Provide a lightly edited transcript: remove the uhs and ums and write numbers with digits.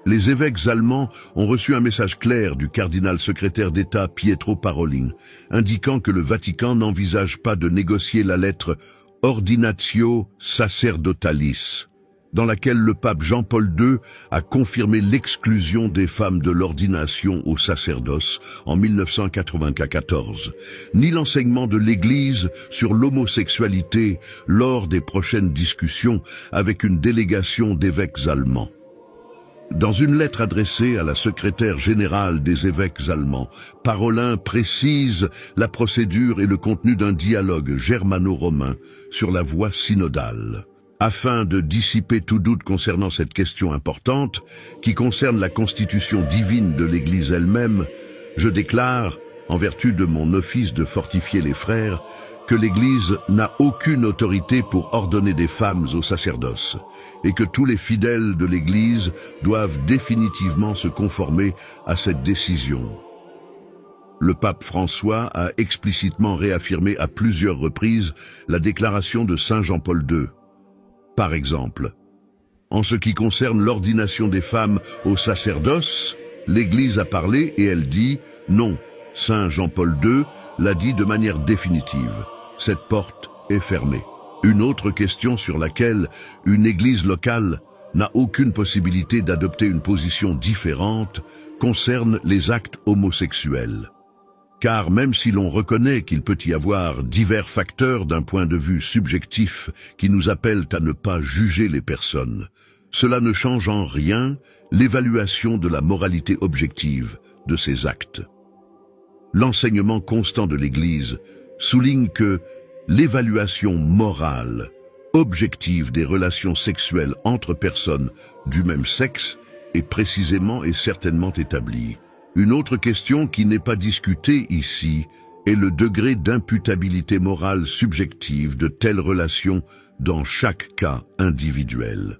Les évêques allemands ont reçu un message clair du cardinal secrétaire d'État Pietro Parolin, indiquant que le Vatican n'envisage pas de négocier la lettre Ordinatio Sacerdotalis, dans laquelle le pape Jean-Paul II a confirmé l'exclusion des femmes de l'ordination au sacerdoce en 1994, ni l'enseignement de l'Église sur l'homosexualité lors des prochaines discussions avec une délégation d'évêques allemands. Dans une lettre adressée à la secrétaire générale des évêques allemands, Parolin précise la procédure et le contenu d'un dialogue germano-romain sur la voie synodale. Afin de dissiper tout doute concernant cette question importante, qui concerne la constitution divine de l'Église elle-même, je déclare, en vertu de mon office de fortifier les frères, que l'Église n'a aucune autorité pour ordonner des femmes au sacerdoce, et que tous les fidèles de l'Église doivent définitivement se conformer à cette décision. Le pape François a explicitement réaffirmé à plusieurs reprises la déclaration de Saint Jean-Paul II. Par exemple, en ce qui concerne l'ordination des femmes au sacerdoce, l'Église a parlé et elle dit non. Saint Jean-Paul II l'a dit de manière définitive. Cette porte est fermée. Une autre question sur laquelle une église locale n'a aucune possibilité d'adopter une position différente concerne les actes homosexuels. Car même si l'on reconnaît qu'il peut y avoir divers facteurs d'un point de vue subjectif qui nous appellent à ne pas juger les personnes, cela ne change en rien l'évaluation de la moralité objective de ces actes. L'enseignement constant de l'Église souligne que l'évaluation morale, objective des relations sexuelles entre personnes du même sexe est précisément et certainement établie. Une autre question qui n'est pas discutée ici est le degré d'imputabilité morale subjective de telles relations dans chaque cas individuel.